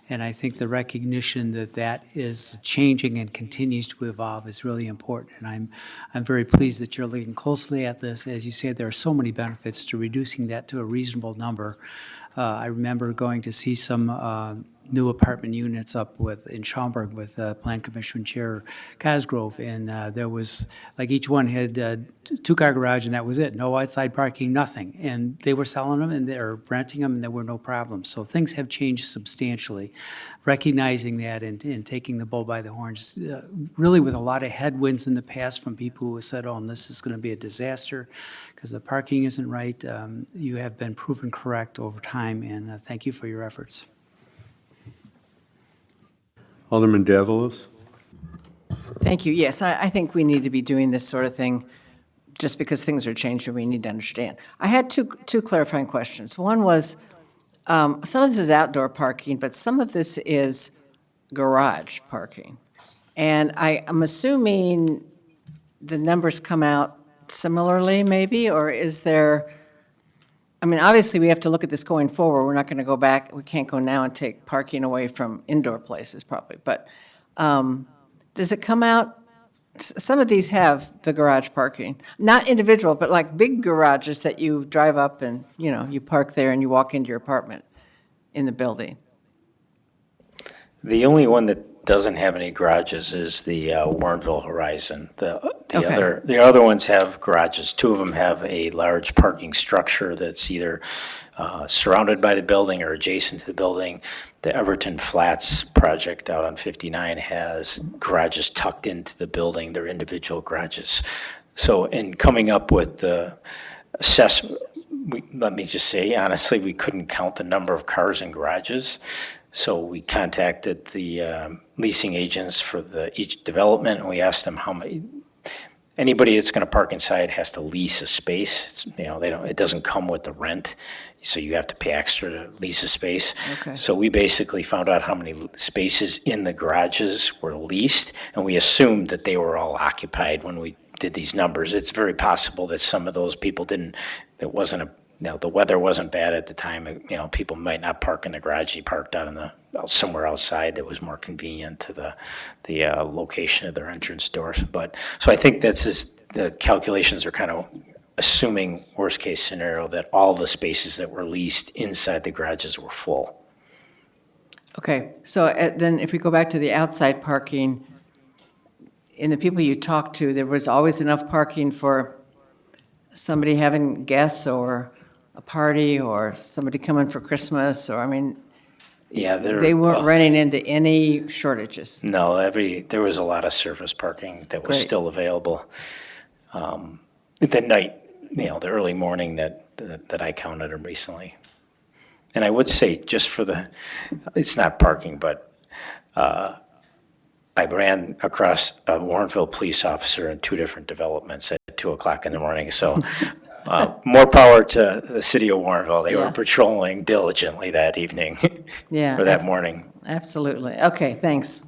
And I think the recognition that that is changing and continues to evolve is really important. And I'm very pleased that you're looking closely at this. As you said, there are so many benefits to reducing that to a reasonable number. I remember going to see some new apartment units up in Schaumburg with Plan Commission Chair Cosgrove, and there was, like, each one had two-car garage, and that was it. No outside parking, nothing. And they were selling them, and they're renting them, and there were no problems. So things have changed substantially. Recognizing that and taking the bull by the horns, really with a lot of headwinds in the past from people who said, oh, and this is going to be a disaster because the parking isn't right. You have been proven correct over time, and thank you for your efforts. Alderman Davalos? Thank you. Yes, I think we need to be doing this sort of thing just because things are changing, we need to understand. I had two clarifying questions. One was, some of this is outdoor parking, but some of this is garage parking. And I'm assuming the numbers come out similarly, maybe, or is there, I mean, obviously, we have to look at this going forward. We're not going to go back, we can't go now and take parking away from indoor places probably, but does it come out, some of these have the garage parking, not individual, but like big garages that you drive up and, you know, you park there and you walk into your apartment in the building. The only one that doesn't have any garages is the Warrenville Horizon. The other ones have garages. Two of them have a large parking structure that's either surrounded by the building or adjacent to the building. The Everton Flats project out on 59 has garages tucked into the building. They're individual garages. So in coming up with the assessment, let me just say, honestly, we couldn't count the number of cars in garages. So we contacted the leasing agents for each development, and we asked them how many. Anybody that's going to park inside has to lease a space. It doesn't come with the rent, so you have to pay extra to lease a space. Okay. So we basically found out how many spaces in the garages were leased, and we assumed that they were all occupied when we did these numbers. It's very possible that some of those people didn't. It wasn't the weather wasn't bad at the time. People might not park in the garage. He parked out somewhere outside that was more convenient to the location of their entrance doors. But so I think that's just, the calculations are kind of assuming worst case scenario that all the spaces that were leased inside the garages were full. Okay, so then if we go back to the outside parking, in the people you talked to, there was always enough parking for somebody having guests or a party or somebody coming for Christmas, or, I mean, Yeah, they weren't running into any shortages. No, there was a lot of surface parking that was Great. still available. The night, the early morning that I counted them recently. And I would say, just it's not parking, but I ran across a Warrenville police officer in two different developments at 2:00 in the morning. So more power to the city of Warrenville. They were Yeah. patrolling diligently that evening, Yeah. or that morning. Absolutely. Okay, thanks.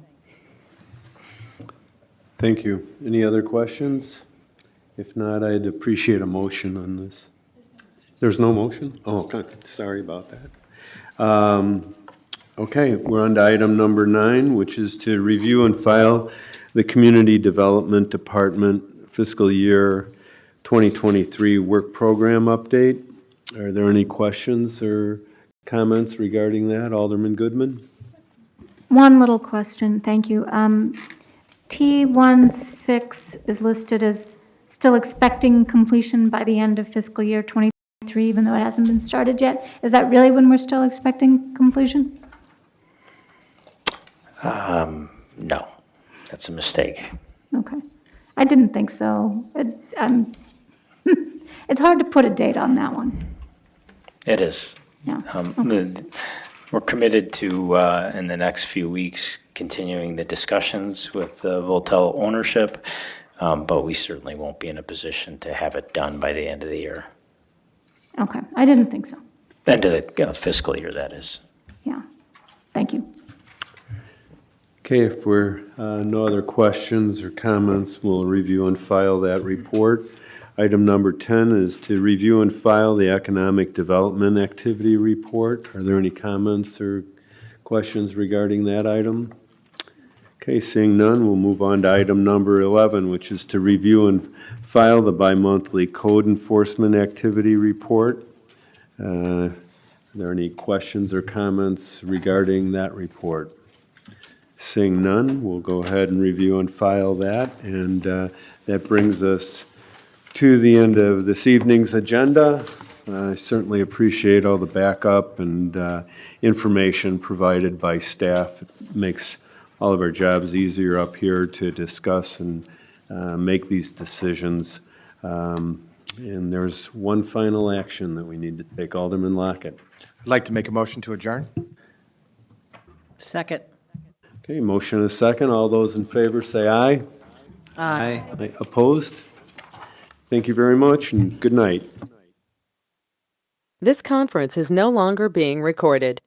Thank you. Any other questions? If not, I'd appreciate a motion on this. There's no motion? Oh, okay, sorry about that. Okay, we're on to item number 9, which is to review and file the Community Development Department fiscal year 2023 work program update. Are there any questions or comments regarding that? Alderman Goodman? One little question, thank you. T16 is listed as still expecting completion by the end of fiscal year 23, even though it hasn't been started yet. Is that really when we're still expecting completion? No, that's a mistake. Okay. I didn't think so. It's hard to put a date on that one. It is. Yeah. We're committed to, in the next few weeks, continuing the discussions with Votel ownership, but we certainly won't be in a position to have it done by the end of the year. Okay, I didn't think so. End of the fiscal year, that is. Yeah. Thank you. Okay, if we're no other questions or comments, we'll review and file that report. Item number 10 is to review and file the Economic Development Activity Report. Are there any comments or questions regarding that item? Okay, seeing none, we'll move on to item number 11, which is to review and file the bi-monthly Code Enforcement Activity Report. Are there any questions or comments regarding that report? Seeing none, we'll go ahead and review and file that, and that brings us to the end of this evening's agenda. I certainly appreciate all the backup and information provided by staff. It makes all of our jobs easier up here to discuss and make these decisions. And there's one final action that we need to take. Alderman Lockett. I'd like to make a motion to adjourn. Second. Okay, motion and a second. All those in favor say aye. Aye. Aye. Opposed? Thank you very much and good night. This conference is no longer being recorded.